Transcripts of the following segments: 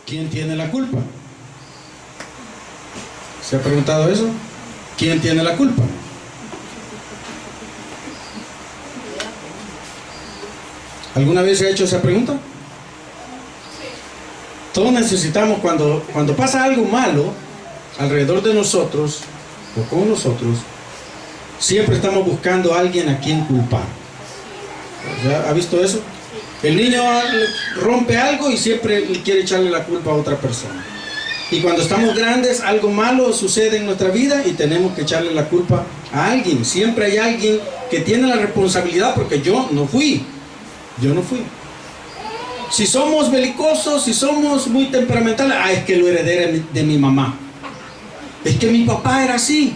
¿Quién tiene la culpa? ¿Se ha preguntado eso? ¿Quién tiene la culpa? ¿Alguna vez se ha hecho esa pregunta? Todos necesitamos, cuando pasa algo malo alrededor de nosotros o con nosotros, siempre estamos buscando a alguien a quien culpar. ¿Ha visto eso? El niño rompe algo y siempre quiere echarle la culpa a otra persona. Y cuando estamos grandes, algo malo sucede en nuestra vida y tenemos que echarle la culpa a alguien. Siempre hay alguien que tiene la responsabilidad, porque yo no fui. Si somos belicosos, si somos muy temperamentales, es que lo heredé de mi mamá. Es que mi papá era así.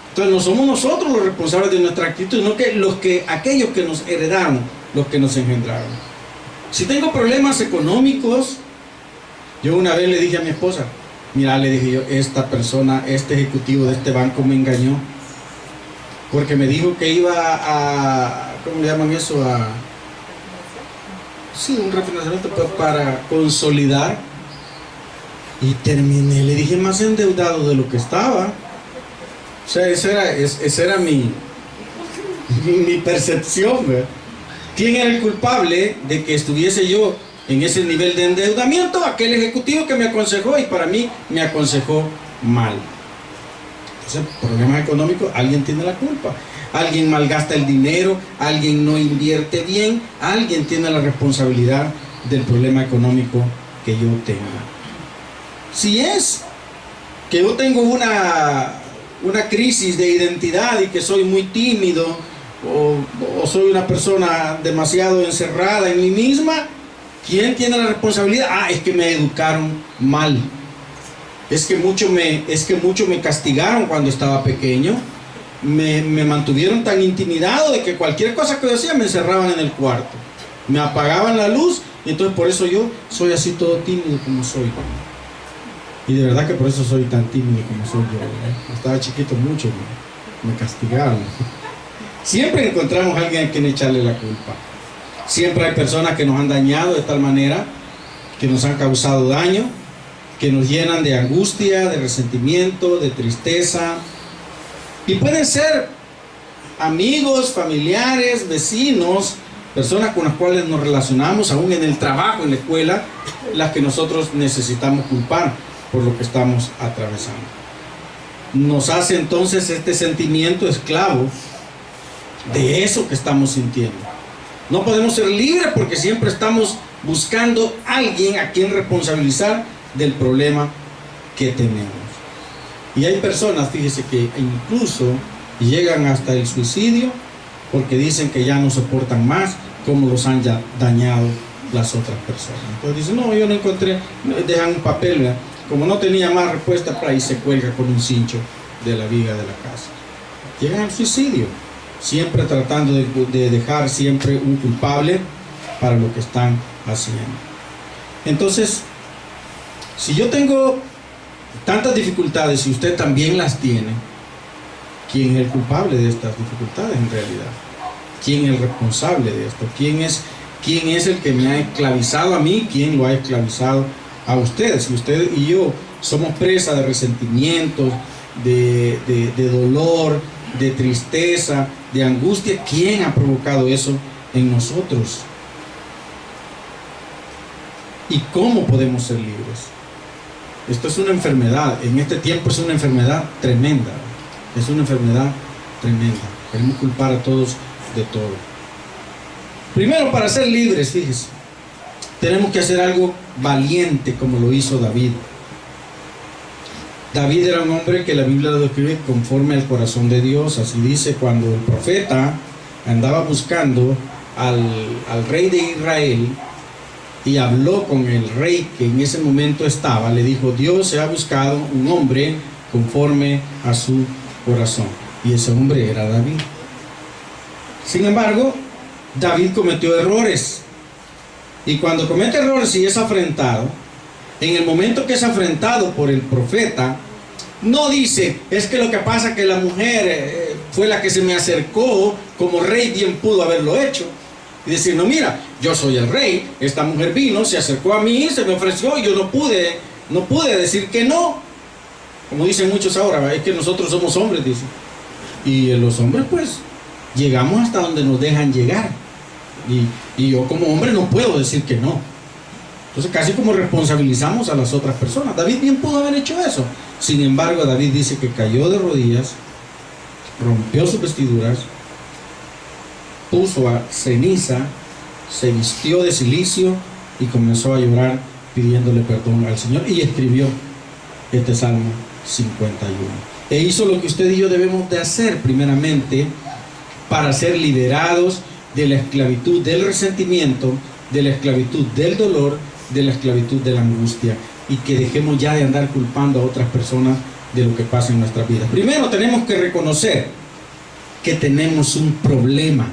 Entonces no somos nosotros los responsables de nuestra actitud, sino que aquellos que nos heredaron, los que nos engendraron. Si tengo problemas económicos, yo una vez le dije a mi esposa, mira, le dije yo, esta persona, este ejecutivo de este banco me engañó, porque me dijo que iba a, ¿cómo le llaman eso? Sí, un refinanciamiento para consolidar, y terminé, le dije, más endeudado de lo que estaba. O sea, esa era mi percepción, ¿verdad? ¿Quién era el culpable de que estuviese yo en ese nivel de endeudamiento? Aquel ejecutivo que me aconsejó, y para mí me aconsejó mal. Entonces, problemas económicos, alguien tiene la culpa. Alguien malgasta el dinero, alguien no invierte bien, alguien tiene la responsabilidad del problema económico que yo tenga. Si es que yo tengo una crisis de identidad y que soy muy tímido, o soy una persona demasiado encerrada en mí misma, ¿quién tiene la responsabilidad? Es que me educaron mal. Es que mucho me castigaron cuando estaba pequeño. Me mantuvieron tan intimidado de que cualquier cosa que yo hacía me encerraban en el cuarto. Me apagaban la luz, y entonces por eso yo soy así todo tímido como soy. Y de verdad que por eso soy tan tímido como soy yo, ¿eh? Estaba chiquito mucho, me castigaron. Siempre encontramos a alguien a quien echarle la culpa. Siempre hay personas que nos han dañado de tal manera, que nos han causado daño, que nos llenan de angustia, de resentimiento, de tristeza. Y pueden ser amigos, familiares, vecinos, personas con las cuales nos relacionamos, aún en el trabajo, en la escuela, las que nosotros necesitamos culpar por lo que estamos atravesando. Nos hace entonces este sentimiento esclavo de eso que estamos sintiendo. No podemos ser libres porque siempre estamos buscando a alguien a quien responsabilizar del problema que tenemos. Y hay personas, fíjese, que incluso llegan hasta el suicidio porque dicen que ya no soportan más cómo los han ya dañado las otras personas. Entonces dicen, no, yo no encontré, dejan un papel, ¿verdad? Como no tenía más respuesta, para ahí se cuelga con un cincho de la viga de la casa. Llegan al suicidio, siempre tratando de dejar siempre un culpable para lo que están haciendo. Entonces, si yo tengo tantas dificultades y usted también las tiene, ¿quién es el culpable de estas dificultades en realidad? ¿Quién es el responsable de esto? ¿Quién es el que me ha esclavizado a mí? ¿Quién lo ha esclavizado a usted? Si usted y yo somos presa de resentimientos, de dolor, de tristeza, de angustia, ¿quién ha provocado eso en nosotros? ¿Y cómo podemos ser libres? Esto es una enfermedad, en este tiempo es una enfermedad tremenda, es una enfermedad tremenda. Queremos culpar a todos de todo. Primero, para ser libres, fíjese, tenemos que hacer algo valiente como lo hizo David. David era un hombre que la Biblia lo describe conforme al corazón de Dios. Así dice, cuando el profeta andaba buscando al rey de Israel y habló con el rey que en ese momento estaba, le dijo, Dios se ha buscado un hombre conforme a su corazón. Y ese hombre era David. Sin embargo, David cometió errores. Y cuando comete errores y es afrentado, en el momento que es afrentado por el profeta, no dice, es que lo que pasa es que la mujer fue la que se me acercó, como rey bien pudo haberlo hecho. y decir, no, mira, yo soy el rey, esta mujer vino, se acercó a mí, se me ofreció y yo no pude decir que no. Como dicen muchos ahora, es que nosotros somos hombres, dicen. Y los hombres pues llegamos hasta donde nos dejan llegar. Y yo como hombre no puedo decir que no. Entonces casi como responsabilizamos a las otras personas. David bien pudo haber hecho eso. Sin embargo, David dice que cayó de rodillas, rompió sus vestiduras, puso a ceniza, se vistió de cilicio y comenzó a llorar pidiéndole perdón al Señor, y escribió este Salmo 51. E hizo lo que usted y yo debemos de hacer primeramente para ser liberados de la esclavitud del resentimiento, de la esclavitud del dolor, de la esclavitud de la angustia, y que dejemos ya de andar culpando a otras personas de lo que pasa en nuestras vidas. Primero tenemos que reconocer que tenemos un problema.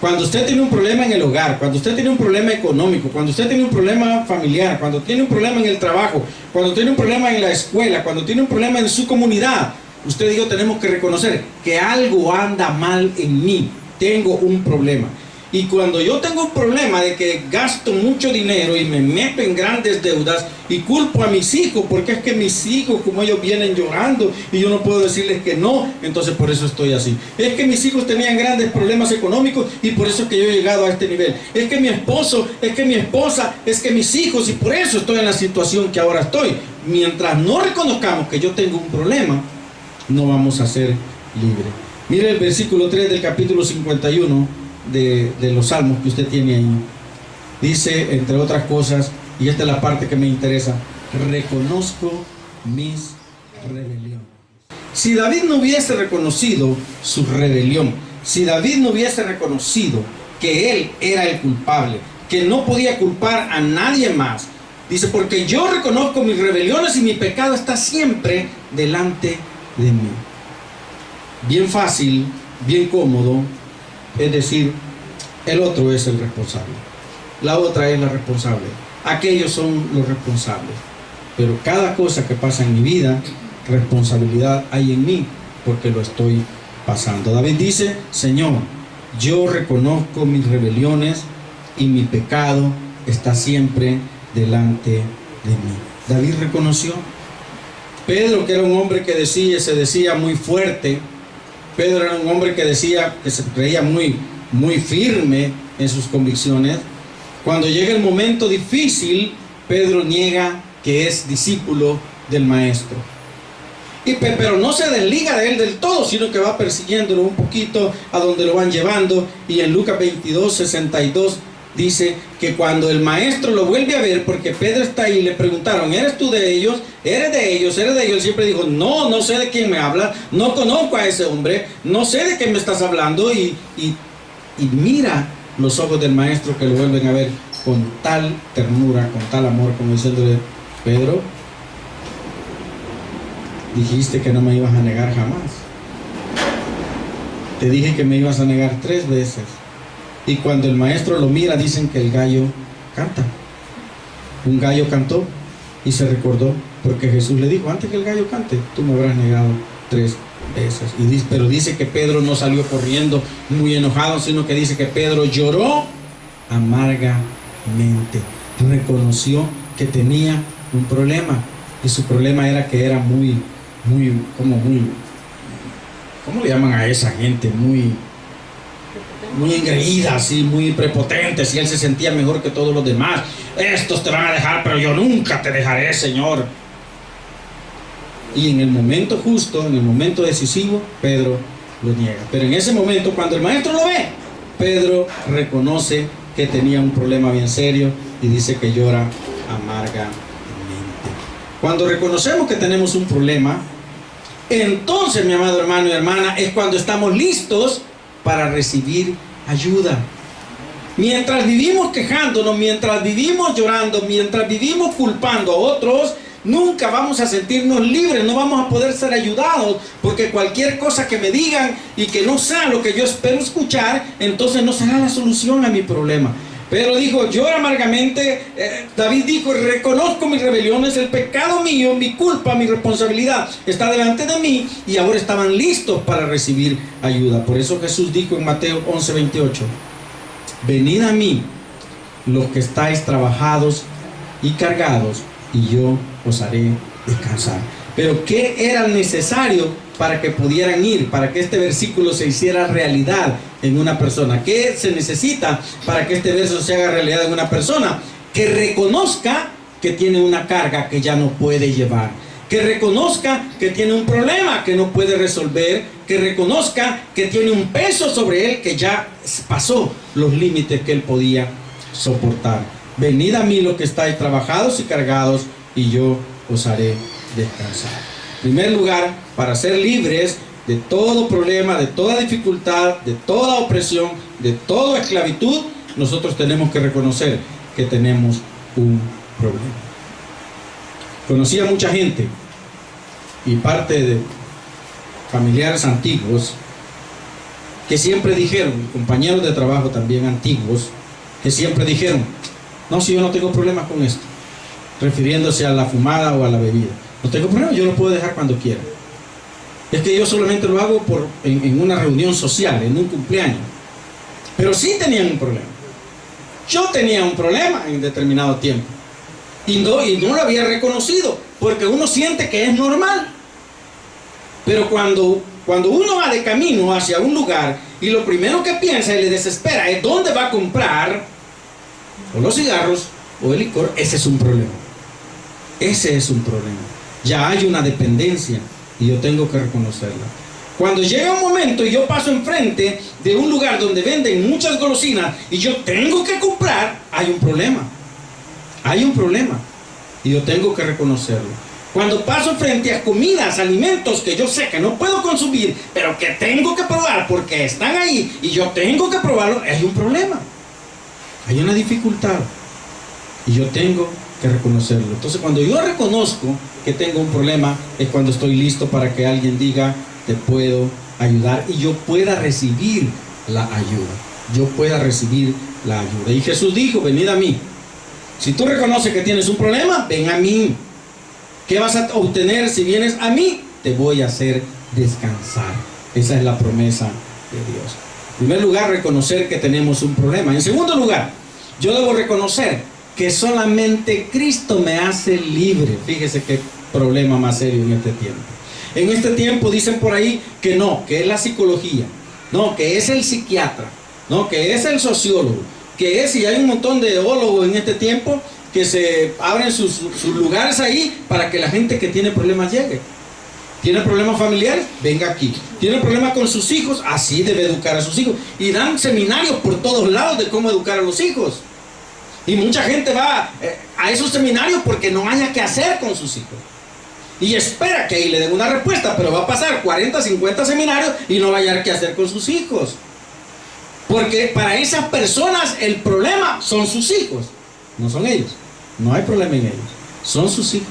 Cuando usted tiene un problema en el hogar, cuando usted tiene un problema económico, cuando usted tiene un problema familiar, cuando tiene un problema en el trabajo, cuando tiene un problema en la escuela, cuando tiene un problema en su comunidad, usted y yo tenemos que reconocer que algo anda mal en mí. Tengo un problema. Y cuando yo tengo un problema de que gasto mucho dinero y me meto en grandes deudas y culpo a mis hijos, porque es que mis hijos, como ellos vienen llorando y yo no puedo decirles que no, entonces por eso estoy así. Es que mis hijos tenían grandes problemas económicos y por eso es que yo he llegado a este nivel. Es que mi esposo, es que mi esposa, es que mis hijos, y por eso estoy en la situación que ahora estoy. Mientras no reconozcamos que yo tengo un problema, no vamos a ser libres. Mire el versículo 3 del capítulo 51 de los Salmos que usted tiene ahí. Dice, entre otras cosas, y esta es la parte que me interesa: reconozco mis rebeliones. Si David no hubiese reconocido su rebelión, si David no hubiese reconocido que él era el culpable, que no podía culpar a nadie más, dice, porque yo reconozco mis rebeliones y mi pecado está siempre delante de mí. Bien fácil, bien cómodo, es decir, el otro es el responsable, la otra es la responsable, aquellos son los responsables. Pero cada cosa que pasa en mi vida, responsabilidad hay en mí, porque lo estoy pasando. David dice, Señor, yo reconozco mis rebeliones y mi pecado está siempre delante de mí. David reconoció. Pedro, que era un hombre que se decía muy fuerte, Pedro era un hombre que decía, que se creía muy firme en sus convicciones. Cuando llega el momento difícil, Pedro niega que es discípulo del maestro. Pero no se desliga de él del todo, sino que va persiguiéndolo un poquito a donde lo van llevando. Y en Lucas 22:62 dice que cuando el maestro lo vuelve a ver, porque Pedro está ahí, le preguntaron, ¿eres tú de ellos? ¿Eres de ellos? ¿Eres de ellos? Él siempre dijo, no sé de quién me hablas, no conozco a ese hombre, no sé de qué me estás hablando. Y mira los ojos del maestro, que lo vuelven a ver con tal ternura, con tal amor, como diciéndole, Pedro, dijiste que no me ibas a negar jamás. Te dije que me ibas a negar 3 veces. Y cuando el maestro lo mira, dicen que el gallo canta. Un gallo cantó y se recordó, porque Jesús le dijo, antes que el gallo cante, tú me habrás negado 3 veces. Pero dice que Pedro no salió corriendo muy enojado, sino que dice que Pedro lloró amargamente. Reconoció que tenía un problema, y su problema era que era ¿cómo le llaman a esa gente? Muy engreída, así, muy prepotente, y él se sentía mejor que todos los demás. Estos te van a dejar, pero yo nunca te dejaré, Señor. Y en el momento justo, en el momento decisivo, Pedro lo niega. Pero en ese momento, cuando el maestro lo ve, Pedro reconoce que tenía un problema bien serio y dice que llora amargamente. Cuando reconocemos que tenemos un problema, entonces, mi amado hermano y hermana, es cuando estamos listos para recibir ayuda. Mientras vivimos quejándonos, mientras vivimos llorando, mientras vivimos culpando a otros, nunca vamos a sentirnos libres, no vamos a poder ser ayudados, porque cualquier cosa que me digan y que no sea lo que yo espero escuchar, entonces no será la solución a mi problema. Pedro dijo, llora amargamente. David dijo, reconozco mis rebeliones, el pecado mío, mi culpa, mi responsabilidad está delante de mí, y ahora estaban listos para recibir ayuda. Por eso Jesús dijo en Mateo 11:28, venid a mí, los que estáis trabajados y cargados, y yo os haré descansar. Pero ¿qué era necesario para que pudieran ir, para que este versículo se hiciera realidad en una persona? ¿Qué se necesita para que este verso se haga realidad en una persona? Que reconozca que tiene una carga que ya no puede llevar, que reconozca que tiene un problema que no puede resolver, que reconozca que tiene un peso sobre él que ya pasó los límites que él podía soportar. Venid a mí los que estáis trabajados y cargados, y yo os haré descansar. En primer lugar, para ser libres de todo problema, de toda dificultad, de toda opresión, de toda esclavitud, nosotros tenemos que reconocer que tenemos un problema. Conocí a mucha gente y parte de familiares antiguos que siempre dijeron, compañeros de trabajo también antiguos, que siempre dijeron: no, si yo no tengo problemas con esto, refiriéndose a la fumada o a la bebida. No tengo problema, yo lo puedo dejar cuando quiera. Es que yo solamente lo hago en una reunión social, en un cumpleaños. Pero sí tenían un problema. Yo tenía un problema en determinado tiempo. Y no lo había reconocido, porque uno siente que es normal. Pero cuando uno va de camino hacia un lugar y lo primero que piensa y le desespera es dónde va a comprar o los cigarros o el licor, ese es un problema. Ese es un problema. Ya hay una dependencia y yo tengo que reconocerla. Cuando llega un momento y yo paso enfrente de un lugar donde venden muchas golosinas y yo tengo que comprar, hay un problema. Hay un problema y yo tengo que reconocerlo. Cuando paso frente a comidas, alimentos que yo sé que no puedo consumir, pero que tengo que probar porque están ahí y yo tengo que probarlo, hay un problema. Hay una dificultad y yo tengo que reconocerlo. Entonces, cuando yo reconozco que tengo un problema, es cuando estoy listo para que alguien diga: te puedo ayudar, y yo pueda recibir la ayuda. Yo pueda recibir la ayuda. Y Jesús dijo: venid a mí. Si tú reconoces que tienes un problema, ven a mí. ¿Qué vas a obtener si vienes a mí? Te voy a hacer descansar. Esa es la promesa de Dios. En primer lugar, reconocer que tenemos un problema. En segundo lugar, yo debo reconocer que solamente Cristo me hace libre. Fíjese qué problema más serio en este tiempo. En este tiempo dicen por ahí que no, que es la psicología, no, que es el psiquiatra, no, que es el sociólogo, que es, y hay un montón de teólogos en este tiempo que se abren sus lugares ahí para que la gente que tiene problemas llegue. ¿Tiene problemas familiares? Venga aquí. ¿Tiene problemas con sus hijos? Así debe educar a sus hijos. Y dan seminarios por todos lados de cómo educar a los hijos. Y mucha gente va a esos seminarios porque no haya qué hacer con sus hijos. Y espera que ahí le den una respuesta, pero va a pasar 40, 50 seminarios y no va a hallar qué hacer con sus hijos. Porque para esas personas el problema son sus hijos, no son ellos. No hay problema en ellos, son sus hijos.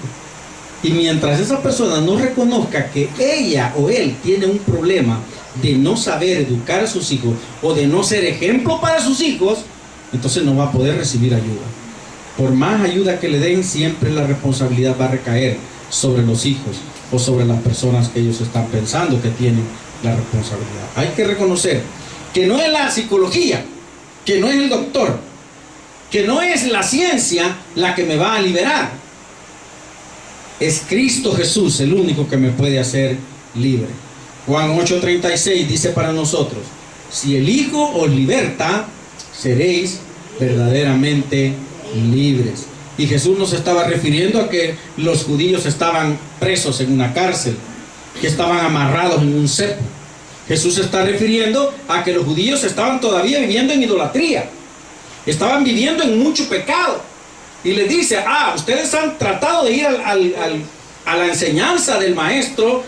Y mientras esa persona no reconozca que ella o él tiene un problema de no saber educar a sus hijos o de no ser ejemplo para sus hijos, entonces no va a poder recibir ayuda. Por más ayuda que le den, siempre la responsabilidad va a recaer sobre los hijos o sobre las personas que ellos están pensando que tienen la responsabilidad. Hay que reconocer que no es la psicología, que no es el doctor, que no es la ciencia la que me va a liberar. Es Cristo Jesús el único que me puede hacer libre. Juan 8:36 dice para nosotros: si el Hijo os liberta, seréis verdaderamente libres. Y Jesús nos estaba refiriendo a que los judíos estaban presos en una cárcel, que estaban amarrados en un cepo. Jesús se está refiriendo a que los judíos estaban todavía viviendo en idolatría, estaban viviendo en mucho pecado. Y les dice: ustedes han tratado de ir a la enseñanza del maestro,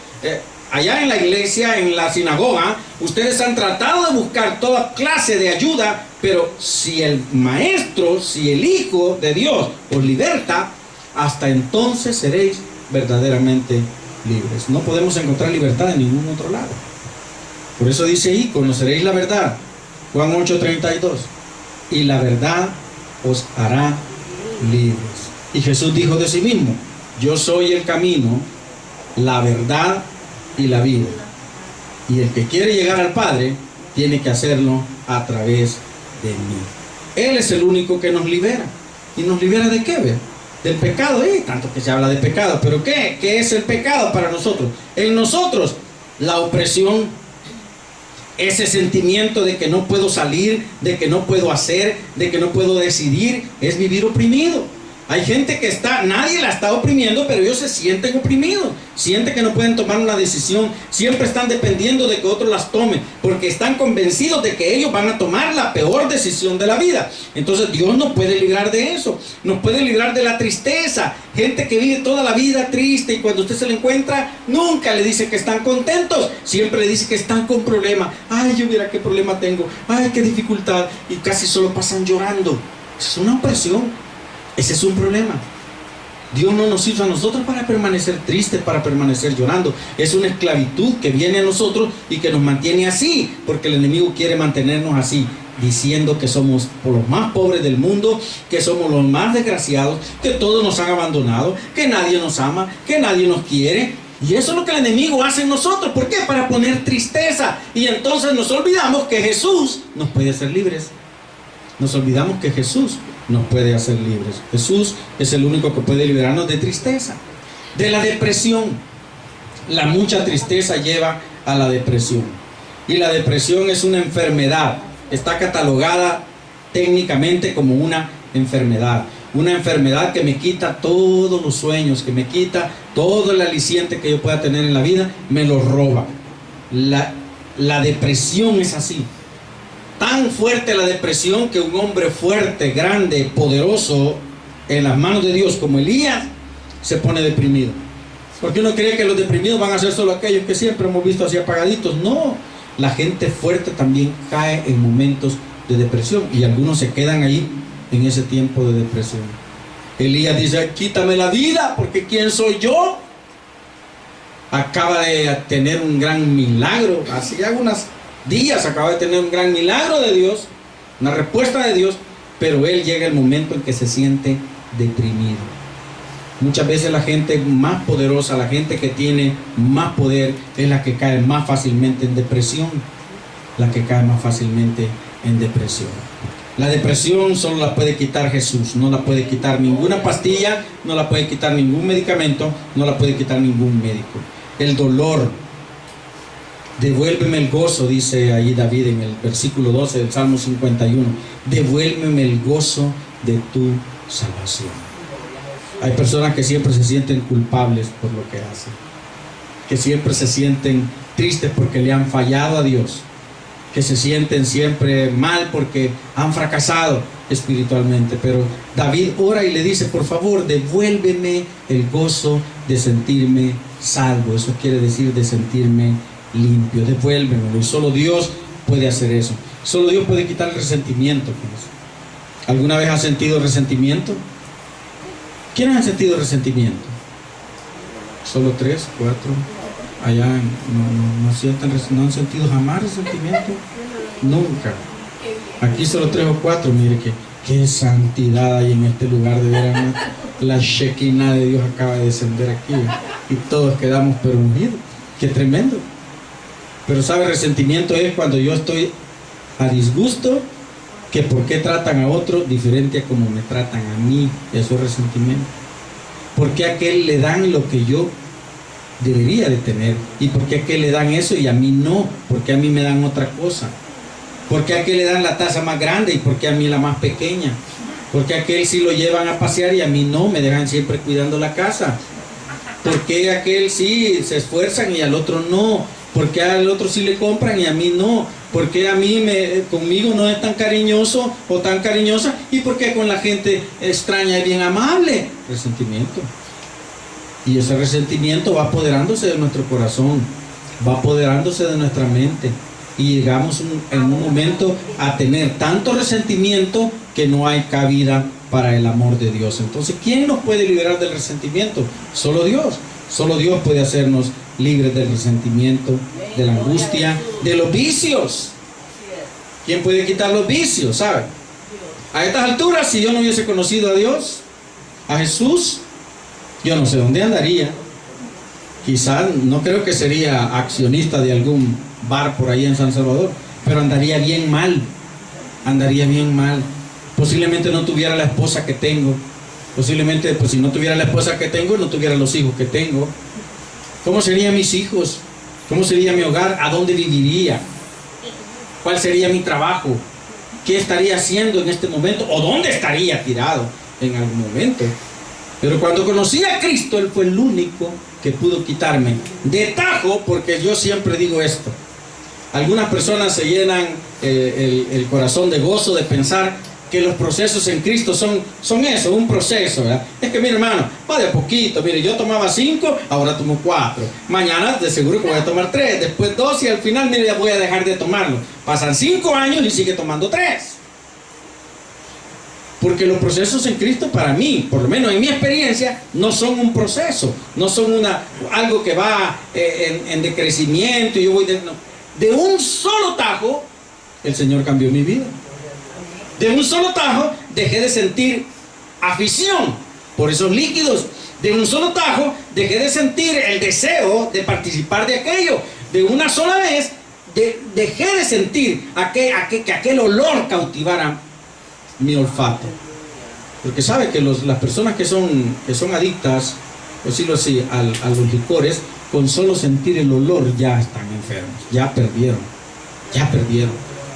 allá en la iglesia, en la sinagoga, ustedes han tratado de buscar toda clase de ayuda, pero si el maestro, si el Hijo de Dios os liberta, hasta entonces seréis verdaderamente libres. No podemos encontrar libertad en ningún otro lado. Por eso dice ahí: conoceréis la verdad. Juan 8:32. Y la verdad os hará libres. Y Jesús dijo de sí mismo: yo soy el camino, la verdad y la vida. Y el que quiere llegar al Padre tiene que hacerlo a través de mí. Él es el único que nos libera. ¿Y nos libera de qué? ¿Ve? Del pecado. Tanto que se habla de pecado. ¿Pero qué? ¿Qué es el pecado para nosotros? En nosotros, la opresión, ese sentimiento de que no puedo salir, de que no puedo hacer, de que no puedo decidir, es vivir oprimido. Hay gente que nadie la está oprimiendo, pero ellos se sienten oprimidos, sienten que no pueden tomar una decisión, siempre están dependiendo de que otros las tomen, porque están convencidos de que ellos van a tomar la peor decisión de la vida. Entonces Dios nos puede librar de eso, nos puede librar de la tristeza. Gente que vive toda la vida triste y cuando usted se le encuentra, nunca le dice que están contentos, siempre le dice que están con problemas. Ay, yo mira qué problema tengo, ay, qué dificultad, y casi solo pasan llorando. Es una opresión. Ese es un problema. Dios no nos hizo a nosotros para permanecer tristes, para permanecer llorando. Es una esclavitud que viene a nosotros y que nos mantiene así, porque el enemigo quiere mantenernos así, diciendo que somos los más pobres del mundo, que somos los más desgraciados, que todos nos han abandonado, que nadie nos ama, que nadie nos quiere. Y eso es lo que el enemigo hace en nosotros. ¿Por qué? Para poner tristeza. Y entonces nos olvidamos que Jesús nos puede hacer libres. Nos olvidamos que Jesús nos puede hacer libres. Jesús es el único que puede liberarnos de tristeza, de la depresión. La mucha tristeza lleva a la depresión. Y la depresión es una enfermedad. Está catalogada técnicamente como una enfermedad. Una enfermedad que me quita todos los sueños, que me quita todo el aliciente que yo pueda tener en la vida, me lo roba. La depresión es así. Tan fuerte la depresión que un hombre fuerte, grande, poderoso en las manos de Dios como Elías se pone deprimido. Porque uno cree que los deprimidos van a ser solo aquellos que siempre hemos visto así apagaditos. No, la gente fuerte también cae en momentos de depresión y algunos se quedan ahí en ese tiempo de depresión. Elías dice: quítame la vida, porque ¿quién soy yo? Acaba de tener un gran milagro, así algunos días acaba de tener un gran milagro de Dios, una respuesta de Dios, pero él llega el momento en que se siente deprimido. Muchas veces la gente más poderosa, la gente que tiene más poder, es la que cae más fácilmente en depresión. La que cae más fácilmente en depresión. La depresión solo la puede quitar Jesús, no la puede quitar ninguna pastilla, no la puede quitar ningún medicamento, no la puede quitar ningún médico. El dolor, devuélveme el gozo, dice ahí David en el versículo 12 del Salmo 51. Devuélveme el gozo de tu salvación. Hay personas que siempre se sienten culpables por lo que hacen, que siempre se sienten tristes porque le han fallado a Dios, que se sienten siempre mal porque han fracasado espiritualmente. Pero David ora y le dice: por favor, devuélveme el gozo de sentirme salvo. Eso quiere decir de sentirme limpio. Devuélvemelo. Y solo Dios puede hacer eso. Solo Dios puede quitar el resentimiento. ¿Alguna vez has sentido resentimiento? ¿Quiénes han sentido resentimiento? Solo 3, 4. Allá no han sentido jamás resentimiento. Nunca. Aquí solo 3 o 4. Mire qué santidad hay en este lugar, de veras. La Shekinah de Dios acaba de descender aquí y todos quedamos pero unidos. Qué tremendo. Pero sabe, resentimiento es cuando yo estoy a disgusto, que por qué tratan a otro diferente a como me tratan a mí. Eso es resentimiento. ¿Por qué a aquel le dan lo que yo debería de tener? ¿Y por qué a aquel le dan eso y a mí no? ¿Por qué a mí me dan otra cosa? ¿Por qué a aquel le dan la taza más grande y por qué a mí la más pequeña? ¿Por qué a aquel sí lo llevan a pasear y a mí no? Me dejan siempre cuidando la casa. ¿Por qué a aquel sí se esfuerzan y al otro no? ¿Por qué al otro sí le compran y a mí no? ¿Por qué a mí conmigo no es tan cariñoso o tan cariñosa? ¿Y por qué con la gente extraña es bien amable? Resentimiento. Y ese resentimiento va apoderándose de nuestro corazón, va apoderándose de nuestra mente. Y llegamos en un momento a tener tanto resentimiento que no hay cabida para el amor de Dios. Entonces, ¿quién nos puede liberar del resentimiento? Solo Dios. Solo Dios puede hacernos libres del resentimiento, de la angustia, de los vicios. ¿Quién puede quitar los vicios? ¿Sabe? A estas alturas, si yo no hubiese conocido a Dios, a Jesús, yo no sé dónde andaría. Quizás no creo que sería accionista de algún bar por ahí en San Salvador, pero andaría bien mal. andaría bien mal. Posiblemente no tuviera la esposa que tengo. Posiblemente, pues si no tuviera la esposa que tengo, no tuviera los hijos que tengo. ¿Cómo serían mis hijos? ¿Cómo sería mi hogar? ¿A dónde viviría? ¿Cuál sería mi trabajo? ¿Qué estaría haciendo en este momento? ¿O dónde estaría tirado en algún momento? Pero cuando conocí a Cristo, Él fue el único que pudo quitarme de tajo, porque yo siempre digo esto. Algunas personas se llenan el corazón de gozo de pensar que los procesos en Cristo son eso, un proceso, ¿verdad? Es que, mi hermano, va de a poquito. Mire, yo tomaba 5, ahora tomo 4. Mañana de seguro que voy a tomar 3, después 2 y al final, mire, ya voy a dejar de tomarlo. Pasan 5 años y sigue tomando 3. Porque los procesos en Cristo, para mí, por lo menos en mi experiencia, no son un proceso, no son algo que va en decrecimiento y yo voy de un solo tajo, el Señor cambió mi vida. De un solo tajo dejé de sentir afición por esos líquidos. De un solo tajo dejé de sentir el deseo de participar de aquello. De una sola vez dejé de sentir que aquel olor cautivara mi olfato. Porque sabe que las personas que son adictas, por decirlo así, a los licores, con solo sentir el olor ya están enfermos, ya perdieron.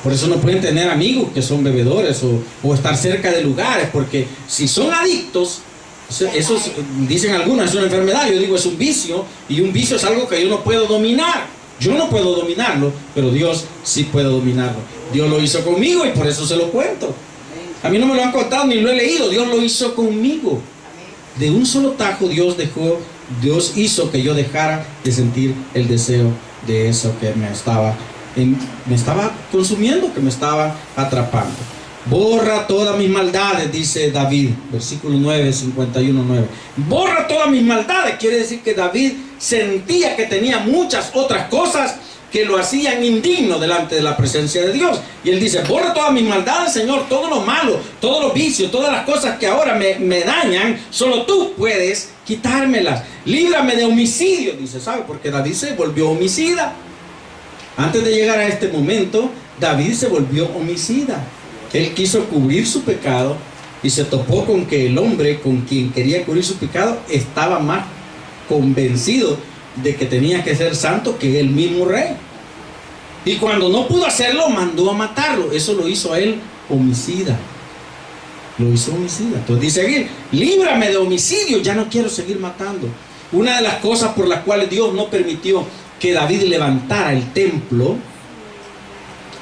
Por eso no pueden tener amigos que son bebedores o estar cerca de lugares, porque si son adictos, eso dicen algunos, es una enfermedad. Yo digo, es un vicio, y un vicio es algo que yo no puedo dominar. Yo no puedo dominarlo, pero Dios sí puede dominarlo. Dios lo hizo conmigo y por eso se lo cuento. A mí no me lo han contado ni lo he leído, Dios lo hizo conmigo. De un solo tajo Dios hizo que yo dejara de sentir el deseo de eso que me estaba consumiendo, que me estaba atrapando. Borra todas mis maldades, dice David, versículo 9, 51:9. Borra todas mis maldades, quiere decir que David sentía que tenía muchas otras cosas que lo hacían indigno delante de la presencia de Dios. Y él dice, borra todas mis maldades, Señor, todo lo malo, todos los vicios, todas las cosas que ahora me dañan, solo tú puedes quitármelas. Líbrame de homicidio, dice, ¿sabe? Porque David se volvió homicida. Antes de llegar a este momento, David se volvió homicida. Él quiso cubrir su pecado y se topó con que el hombre con quien quería cubrir su pecado estaba más convencido de que tenía que ser santo que el mismo rey. Y cuando no pudo hacerlo, mandó a matarlo. Eso lo hizo a él homicida. Lo hizo homicida. Entonces dice aquí, líbrame de homicidio, ya no quiero seguir matando. Una de las cosas por las cuales Dios no permitió que David levantara el templo,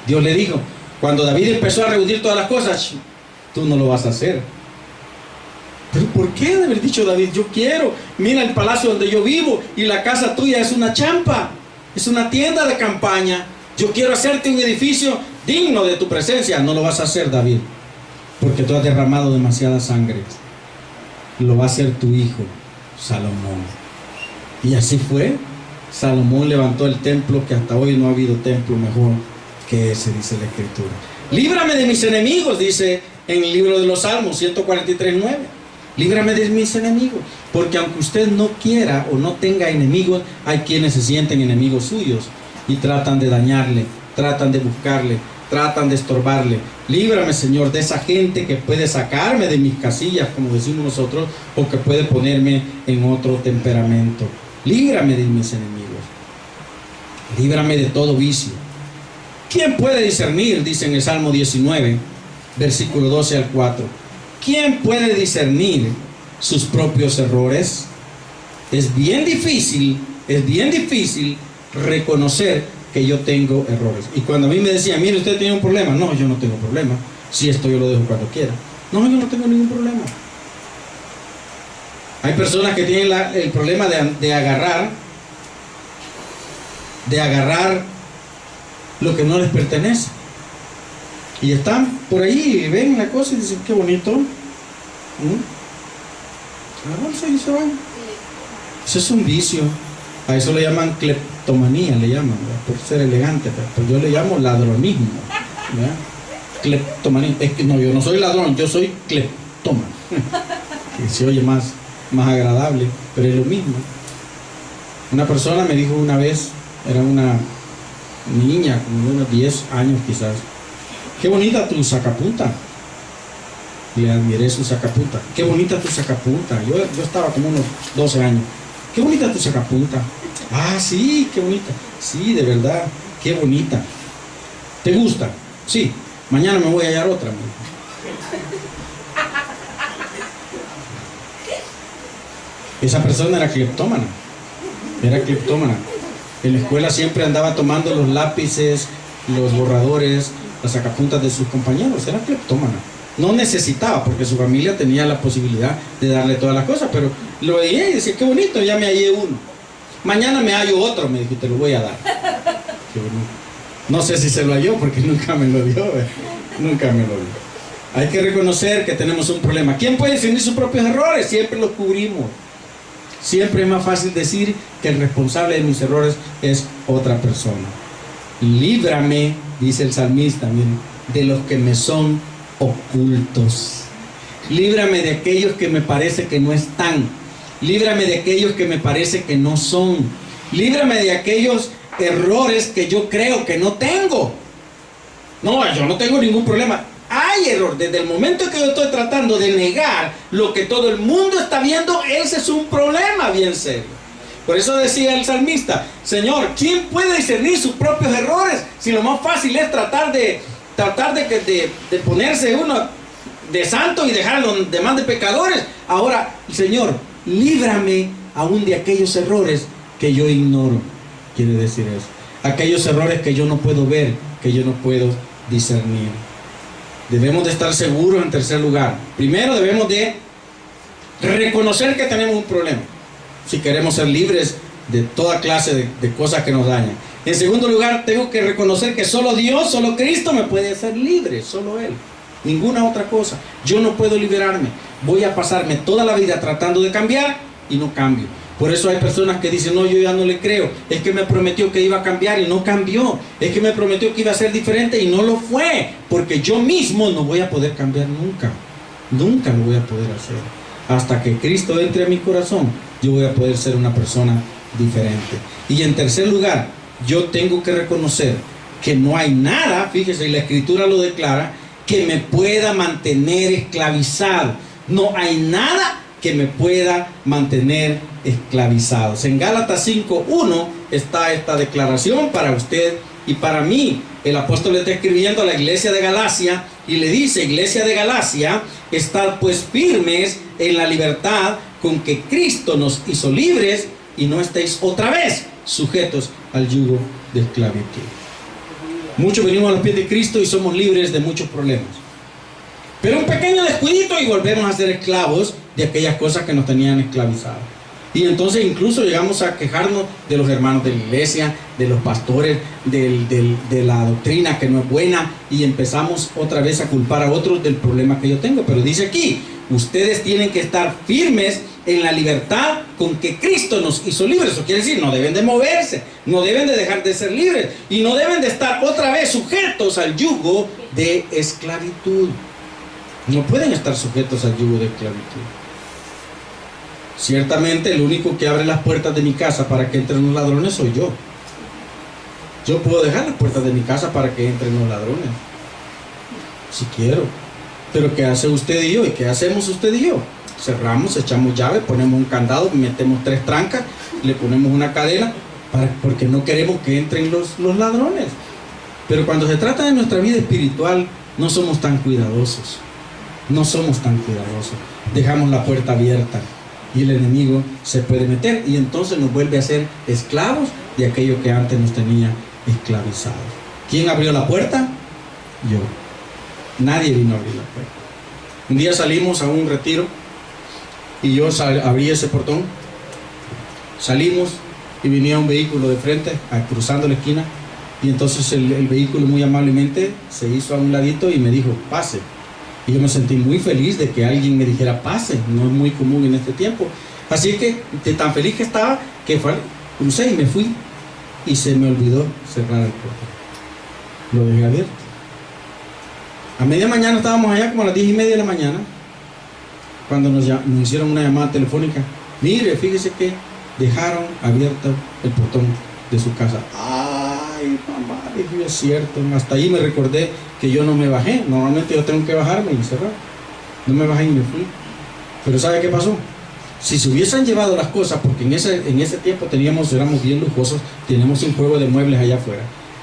Dios le dijo, cuando David empezó a reunir todas las cosas, tú no lo vas a hacer. ¿Pero por qué de haber dicho David? Yo quiero, mira el palacio donde yo vivo y la casa tuya es una champa, es una tienda de campaña. Yo quiero hacerte un edificio digno de tu presencia. No lo vas a hacer, David, porque tú has derramado demasiada sangre. Lo va a hacer tu hijo, Salomón. Y así fue. Salomón levantó el templo, que hasta hoy no ha habido templo mejor que ese, dice la Escritura. Líbrame de mis enemigos, dice en el libro de los Salmos 143:9. Líbrame de mis enemigos, porque aunque usted no quiera o no tenga enemigos, hay quienes se sienten enemigos suyos y tratan de dañarle, tratan de buscarle, tratan de estorbarle. Líbrame, Señor, de esa gente que puede sacarme de mis casillas, como decimos nosotros, o que puede ponerme en otro temperamento. Líbrame de mis enemigos. Líbrame de todo vicio. ¿Quién puede discernir? Dice en el Salmo 19, versículo 12 al 4. ¿Quién puede discernir sus propios errores? Es bien difícil reconocer que yo tengo errores. Y cuando a mí me decían, mire, usted tiene un problema. No, yo no tengo problema. Si esto yo lo dejo cuando quiera. No, yo no tengo ningún problema. Hay personas que tienen el problema de agarrar lo que no les pertenece. Y están por ahí y ven la cosa y dicen, qué bonito. La bolsa y se van. Eso es un vicio. A eso le llaman cleptomanía, le llaman, ¿verdad? Por ser elegante, pero yo le llamo ladronismo, ¿verdad? Cleptomanía. Es que no, yo no soy ladrón, yo soy cleptómano. Que se oye más agradable, pero es lo mismo. Una persona me dijo una vez, era una niña, como de unos 10 años quizás, qué bonita tu sacapunta. Le admiré su sacapunta. Qué bonita tu sacapunta. Yo estaba como unos 12 años. Qué bonita tu sacapunta. Ah, sí, qué bonita. Sí, de verdad, qué bonita. ¿Te gusta? Sí. Mañana me voy a hallar otra. Esa persona era cleptómana. Era cleptómana. En la escuela siempre andaba tomando los lápices, los borradores, las sacapuntas de sus compañeros. Era cleptómana. No necesitaba, porque su familia tenía la posibilidad de darle todas las cosas, pero lo veía y decía, qué bonito, ya me hallé uno. Mañana me hallo otro, me dijo, te lo voy a dar. Qué bonito. No sé si se lo halló, porque nunca me lo dio. Nunca me lo dio. Hay que reconocer que tenemos un problema. ¿Quién puede discernir sus propios errores? Siempre los cubrimos. Siempre es más fácil decir que el responsable de mis errores es otra persona. Líbrame, dice el salmista, miren, de los que me son ocultos. Líbrame de aquellos que me parece que no están. Líbrame de aquellos que me parece que no son. Líbrame de aquellos errores que yo creo que no tengo. No, yo no tengo ningún problema. Hay error. Desde el momento que yo estoy tratando de negar lo que todo el mundo está viendo, ese es un problema bien serio. Por eso decía el salmista, Señor, ¿quién puede discernir sus propios errores? Si lo más fácil es tratar de ponerse uno de santo y dejar a los demás de pecadores. Ahora, Señor, líbrame aún de aquellos errores que yo ignoro. Quiere decir eso. Aquellos errores que yo no puedo ver, que yo no puedo discernir. Debemos de estar seguros en tercer lugar. Primero debemos de reconocer que tenemos un problema, si queremos ser libres de toda clase de cosas que nos dañan. En segundo lugar, tengo que reconocer que solo Dios, solo Cristo me puede hacer libre, solo Él, ninguna otra cosa. Yo no puedo liberarme. Voy a pasarme toda la vida tratando de cambiar y no cambio. Por eso hay personas que dicen, no, yo ya no le creo. Es que me prometió que iba a cambiar y no cambió. Es que me prometió que iba a ser diferente y no lo fue. Porque yo mismo no voy a poder cambiar nunca. Nunca lo voy a poder hacer. Hasta que Cristo entre a mi corazón, yo voy a poder ser una persona diferente. Y en tercer lugar, yo tengo que reconocer que no hay nada, fíjese, y la Escritura lo declara, que me pueda mantener esclavizado. No hay nada que me pueda mantener esclavizados. En Gálatas 5:1 está esta declaración para usted y para mí. El apóstol le está escribiendo a la iglesia de Galacia y le dice, iglesia de Galacia, estad pues firmes en la libertad con que Cristo nos hizo libres y no estéis otra vez sujetos al yugo de esclavitud. Muchos venimos a los pies de Cristo y somos libres de muchos problemas. Pero un pequeño descuidito y volvemos a ser esclavos de aquellas cosas que nos tenían esclavizados. Y entonces incluso llegamos a quejarnos de los hermanos de la iglesia, de los pastores, de la doctrina que no es buena, y empezamos otra vez a culpar a otros del problema que yo tengo. Pero dice aquí, ustedes tienen que estar firmes en la libertad con que Cristo nos hizo libres. Eso quiere decir, no deben de moverse, no deben de dejar de ser libres y no deben de estar otra vez sujetos al yugo de esclavitud. No pueden estar sujetos al yugo de esclavitud. Ciertamente el único que abre las puertas de mi casa para que entren los ladrones soy yo. Yo puedo dejar las puertas de mi casa para que entren los ladrones, si quiero. Pero ¿qué hace usted y yo? ¿Y qué hacemos usted y yo? Cerramos, echamos llave, ponemos un candado, metemos 3 trancas, le ponemos una cadena, porque no queremos que entren los ladrones. Pero cuando se trata de nuestra vida espiritual, no somos tan cuidadosos. No somos tan cuidadosos. Dejamos la puerta abierta y el enemigo se puede meter y entonces nos vuelve a ser esclavos de aquello que antes nos tenía esclavizados. ¿Quién abrió la puerta? Yo. Nadie vino a abrir la puerta. Un día salimos a un retiro y yo abrí ese portón. Salimos y venía un vehículo de frente, cruzando la esquina, y entonces el vehículo muy amablemente se hizo a un ladito y me dijo, pase. Y yo me sentí muy feliz de que alguien me dijera pase, no es muy común en este tiempo. Así que de tan feliz que estaba, que crucé y me fui y se me olvidó cerrar el portón. Lo dejé abierto. A media mañana estábamos allá, como a las 10:30 de la mañana, cuando nos hicieron una llamada telefónica. Mire, fíjese que dejaron abierto el portón de su casa. Ay, Ay, mamá, dije, es cierto. Hasta ahí me recordé que yo no me bajé. Normalmente yo tengo que bajarme y cerrar. No me bajé y me fui. Pero ¿sabe qué pasó? Si se hubiesen llevado las cosas, porque en ese tiempo éramos bien lujosos, teníamos un juego de muebles allá afuera.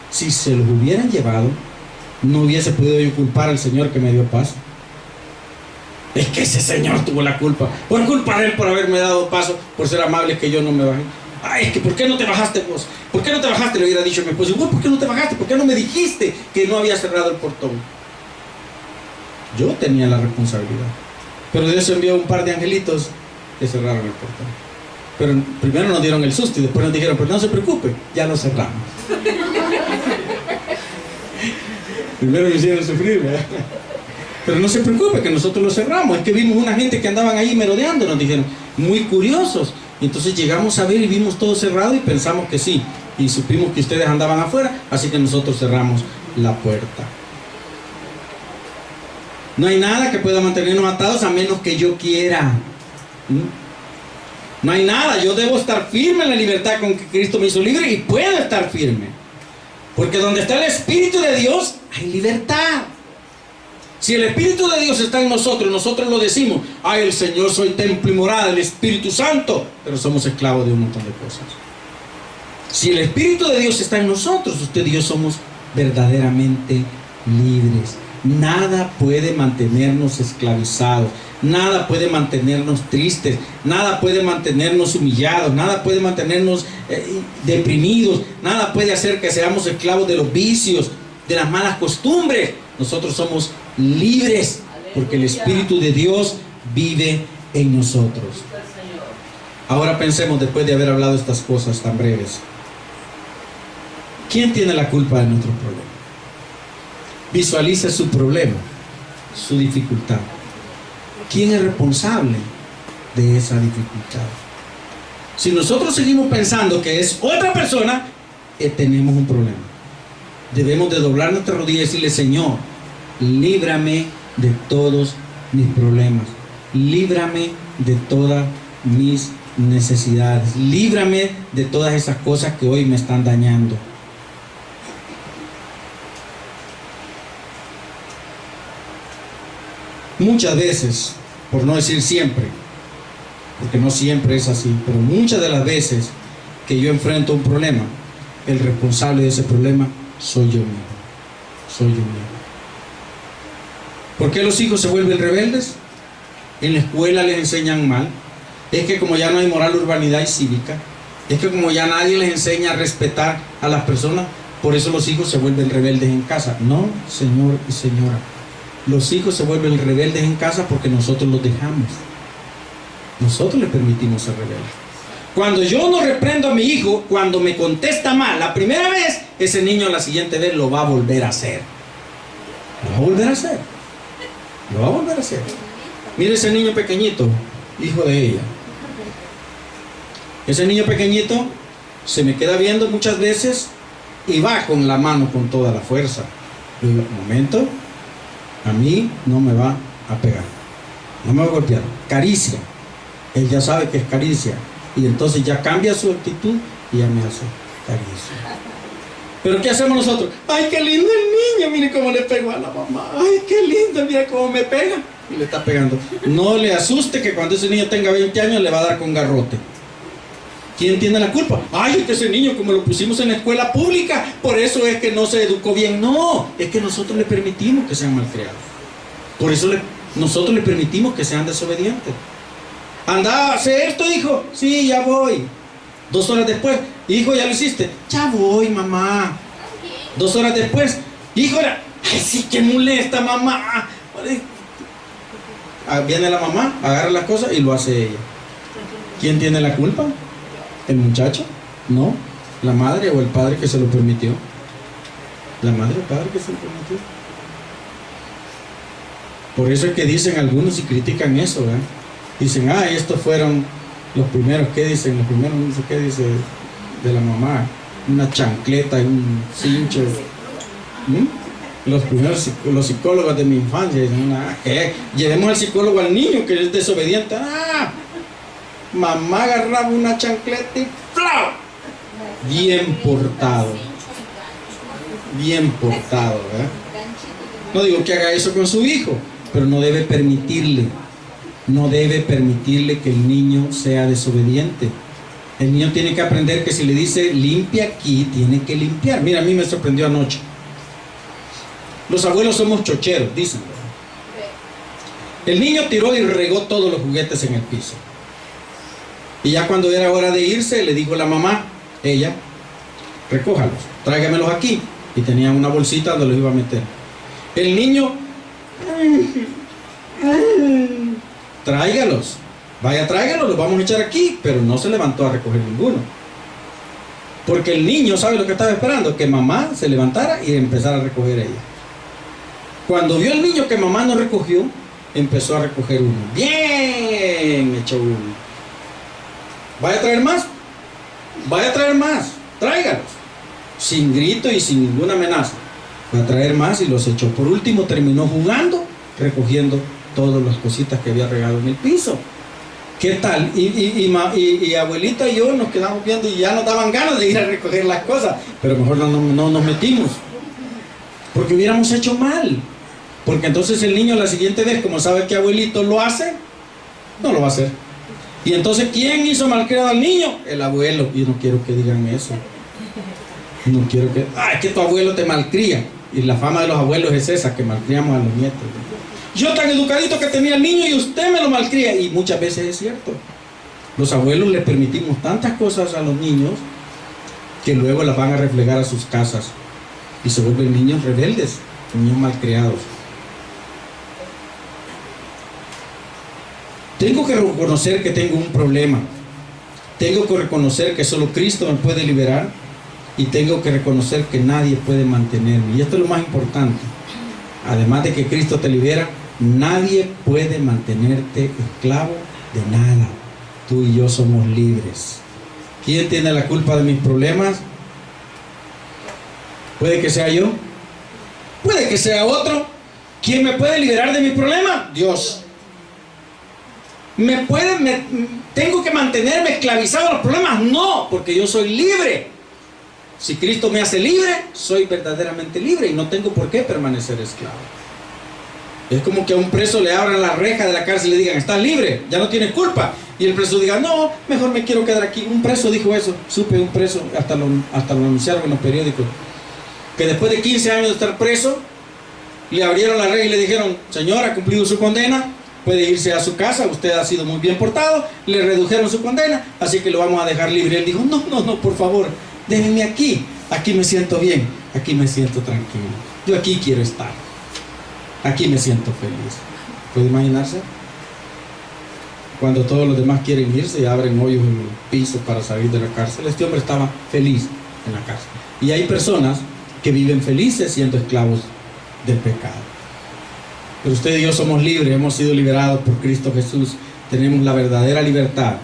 Si se los hubieran llevado, no hubiese podido yo culpar al Señor que me dio paz. Es que ese Señor tuvo la culpa. Por culpa de Él, por haberme dado paso, por ser amable, que yo no me bajé. Ay, es que ¿por qué no te bajaste vos? ¿Por qué no te bajaste? Le hubiera dicho a mi esposo. ¿Vos por qué no te bajaste? ¿Por qué no me dijiste que no había cerrado el portón? Yo tenía la responsabilidad. Pero Dios envió un par de angelitos que cerraron el portón. Pero primero nos dieron el susto y después nos dijeron, pero no se preocupe, ya lo cerramos. Primero me hicieron sufrir, ¿verdad? Pero no se preocupe que nosotros lo cerramos. Es que vimos una gente que andaban ahí merodeando, nos dijeron, muy curiosos. Y entonces llegamos a ver y vimos todo cerrado y pensamos que sí. Y supimos que ustedes andaban afuera, así que nosotros cerramos la puerta. No hay nada que pueda mantenernos atados a menos que yo quiera. No hay nada. Yo debo estar firme en la libertad con que Cristo me hizo libre y puedo estar firme. Porque donde está el Espíritu de Dios, hay libertad. Si el Espíritu de Dios está en nosotros, nosotros lo decimos, ay, el Señor, soy templo y morada del Espíritu Santo, pero somos esclavos de un montón de cosas. Si el Espíritu de Dios está en nosotros, usted y yo somos verdaderamente libres. Nada puede mantenernos esclavizados, nada puede mantenernos tristes, nada puede mantenernos humillados, nada puede mantenernos deprimidos, nada puede hacer que seamos esclavos de los vicios, de las malas costumbres. Nosotros somos libres porque el Espíritu de Dios vive en nosotros. Ahora pensemos, después de haber hablado estas cosas tan breves, ¿quién tiene la culpa de nuestro problema? Visualice su problema, su dificultad. ¿Quién es responsable de esa dificultad? Si nosotros seguimos pensando que es otra persona, tenemos un problema. Debemos de doblar nuestra rodilla y decirle, Señor, líbrame de todos mis problemas, líbrame de todas mis necesidades, líbrame de todas esas cosas que hoy me están dañando. Muchas veces, por no decir siempre, porque no siempre es así, pero muchas de las veces que yo enfrento un problema, el responsable de ese problema soy yo mismo. Soy yo mismo. ¿Por qué los hijos se vuelven rebeldes? En la escuela les enseñan mal. Es que como ya no hay moral, urbanidad y cívica, es que como ya nadie les enseña a respetar a las personas, por eso los hijos se vuelven rebeldes en casa. No, señor y señora. Los hijos se vuelven rebeldes en casa porque nosotros los dejamos. Nosotros les permitimos ser rebeldes. Cuando yo no reprendo a mi hijo, cuando me contesta mal la primera vez, ese niño la siguiente vez lo va a volver a hacer. Lo va a volver a hacer. Lo va a volver a hacer. Mire ese niño pequeñito, hijo de ella. Ese niño pequeñito se me queda viendo muchas veces y va con la mano con toda la fuerza. Y digo, un momento, a mí no me va a pegar, no me va a golpear. Caricia. Él ya sabe que es caricia. Y entonces ya cambia su actitud y ya me hace caricia. Pero ¿qué hacemos nosotros? ¡Ay, qué lindo el niño! Mire cómo le pegó a la mamá. ¡Ay, qué lindo! Mira cómo me pega. Y le está pegando. No le asuste que cuando ese niño tenga 20 años le va a dar con garrote. ¿Quién tiene la culpa? ¡Ay, es que ese niño, como lo pusimos en la escuela pública, por eso es que no se educó bien! No, es que nosotros le permitimos que sean malcriados. Por eso nosotros le permitimos que sean desobedientes. Anda, ¿hace esto, hijo? Sí, ya voy. 2 horas después, hijo, ¿ya lo hiciste? Ya voy, mamá. 2 horas después, hijo, ay, sí, que molesta, mamá. Viene la mamá, agarra las cosas y lo hace ella. ¿Quién tiene la culpa? ¿El muchacho? No, la madre o el padre que se lo permitió. La madre o el padre que se lo permitió. Por eso es que dicen algunos y critican eso, ¿verdad? Dicen, estos fueron los primeros. ¿Qué dicen? Los primeros, no sé qué dice de la mamá. Una chancleta y un cincho. Los primeros, los psicólogos de mi infancia dicen, llevemos al psicólogo al niño que es desobediente. Mamá agarraba una chancleta y ¡flau! Bien portado. bien portado, ¿verdad? No digo que haga eso con su hijo, pero no debe permitirle que el niño sea desobediente. El niño tiene que aprender que si le dice limpia aquí, tiene que limpiar. Mira, a mí me sorprendió anoche. Los abuelos somos chocheros, dicen. El niño tiró y regó todos los juguetes en el piso. Y ya cuando era hora de irse, le dijo la mamá, ella, recójalos, tráigamelos aquí. Y tenía una bolsita donde los iba a meter. El niño, tráigalos, vaya, tráigalos, los vamos a echar aquí. Pero no se levantó a recoger ninguno. Porque el niño sabe lo que estaba esperando, que mamá se levantara y empezara a recoger ella. Cuando vio el niño que mamá no recogió, empezó a recoger uno. Bien, echó uno. ¿Vaya a traer más? Vaya a traer más, tráigalos. Sin grito y sin ninguna amenaza. Fue a traer más y los echó. Por último terminó jugando, recogiendo todas las cositas que había regado en el piso. ¿Qué tal? Y abuelita y yo nos quedamos viendo y ya nos daban ganas de ir a recoger las cosas, pero mejor no nos metimos, porque hubiéramos hecho mal. Porque entonces el niño la siguiente vez, como sabe que abuelito lo hace, no lo va a hacer. Y entonces, ¿quién hizo malcriado al niño? El abuelo. Y no quiero que digan eso. No quiero que... es que tu abuelo te malcría. Y la fama de los abuelos es esa, que malcriamos a los nietos. Yo tan educadito que tenía el niño y usted me lo malcría. Y muchas veces es cierto. Los abuelos les permitimos tantas cosas a los niños que luego las van a reflejar a sus casas. Y se vuelven niños rebeldes, niños malcriados. Tengo que reconocer que tengo un problema. Tengo que reconocer que solo Cristo me puede liberar. Y tengo que reconocer que nadie puede mantenerme. Y esto es lo más importante. Además de que Cristo te libera, nadie puede mantenerte esclavo de nada. Tú y yo somos libres. ¿Quién tiene la culpa de mis problemas? Puede que sea yo. Puede que sea otro. ¿Quién me puede liberar de mi problema? Dios. ¿Tengo que mantenerme esclavizado a los problemas? No, porque yo soy libre. Si Cristo me hace libre, soy verdaderamente libre y no tengo por qué permanecer esclavo. Es como que a un preso le abran la reja de la cárcel y le digan, estás libre, ya no tienes culpa. Y el preso diga, no, mejor me quiero quedar aquí. Un preso dijo eso, supe un preso, hasta lo anunciaron en los periódicos, que después de 15 años de estar preso, le abrieron la reja y le dijeron, señor, ha cumplido su condena, puede irse a su casa, usted ha sido muy bien portado, le redujeron su condena, así que lo vamos a dejar libre. Él dijo, no, por favor, déjenme aquí me siento bien, aquí me siento tranquilo, yo aquí quiero estar, aquí me siento feliz. ¿Puede imaginarse? Cuando todos los demás quieren irse y abren hoyos en el piso para salir de la cárcel, este hombre estaba feliz en la cárcel. Y hay personas que viven felices siendo esclavos del pecado. Pero usted y yo somos libres, hemos sido liberados por Cristo Jesús, tenemos la verdadera libertad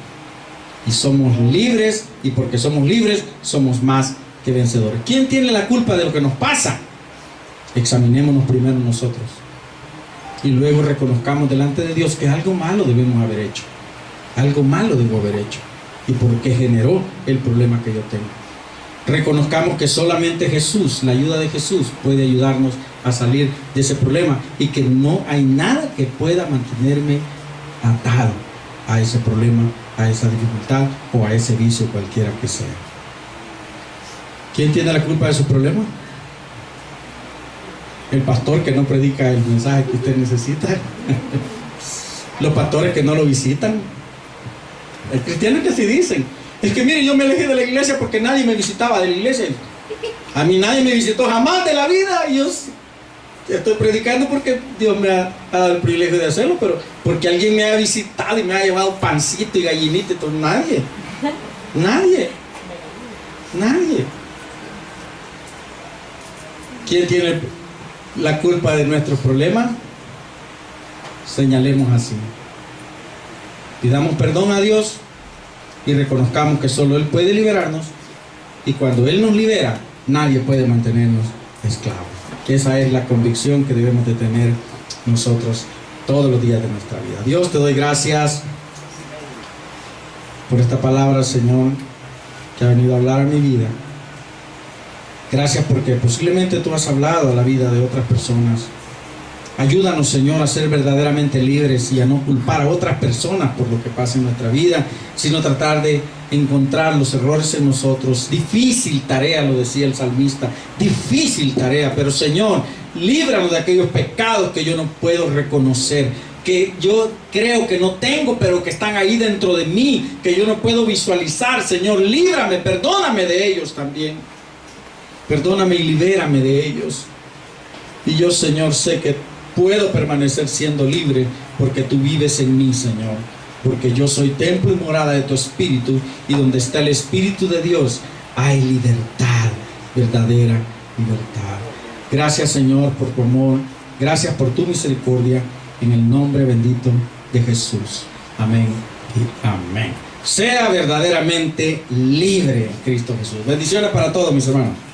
y somos libres, y porque somos libres somos más que vencedores. ¿Quién tiene la culpa de lo que nos pasa? Examinémonos primero nosotros y luego reconozcamos delante de Dios que algo malo debemos haber hecho, algo malo debo haber hecho, y porque generó el problema que yo tengo. Reconozcamos que solamente Jesús, la ayuda de Jesús, puede ayudarnos a salir de ese problema y que no hay nada que pueda mantenerme atado a ese problema, a esa dificultad o a ese vicio cualquiera que sea. ¿Quién tiene la culpa de su problema? El pastor que no predica el mensaje que usted necesita. Los pastores que no lo visitan. Hay cristianos que sí dicen, es que mire, yo me alejé de la iglesia porque nadie me visitaba de la iglesia. A mí nadie me visitó jamás de la vida. Y yo estoy predicando porque Dios me ha dado el privilegio de hacerlo, pero porque alguien me ha visitado y me ha llevado pancito y gallinita y todo. Nadie. ¿Quién tiene la culpa de nuestros problemas? Señalemos así. Pidamos perdón a Dios y reconozcamos que solo Él puede liberarnos, y cuando Él nos libera, nadie puede mantenernos esclavos. Esa es la convicción que debemos de tener nosotros todos los días de nuestra vida. Dios, te doy gracias por esta palabra, Señor, que ha venido a hablar a mi vida. Gracias porque posiblemente tú has hablado a la vida de otras personas. Ayúdanos, Señor, a ser verdaderamente libres y a no culpar a otras personas por lo que pasa en nuestra vida, sino tratar de encontrar los errores en nosotros. Difícil tarea, lo decía el salmista, difícil tarea, pero Señor, líbranos de aquellos pecados que yo no puedo reconocer, que yo creo que no tengo, pero que están ahí dentro de mí, que yo no puedo visualizar. Señor, líbrame, perdóname de ellos también. Perdóname y libérame de ellos. Y yo, Señor, sé que puedo permanecer siendo libre porque tú vives en mí, Señor. Porque yo soy templo y morada de tu Espíritu, y donde está el Espíritu de Dios hay libertad, verdadera libertad. Gracias, Señor, por tu amor. Gracias por tu misericordia. En el nombre bendito de Jesús. Amén y amén. Sea verdaderamente libre en Cristo Jesús. Bendiciones para todos, mis hermanos.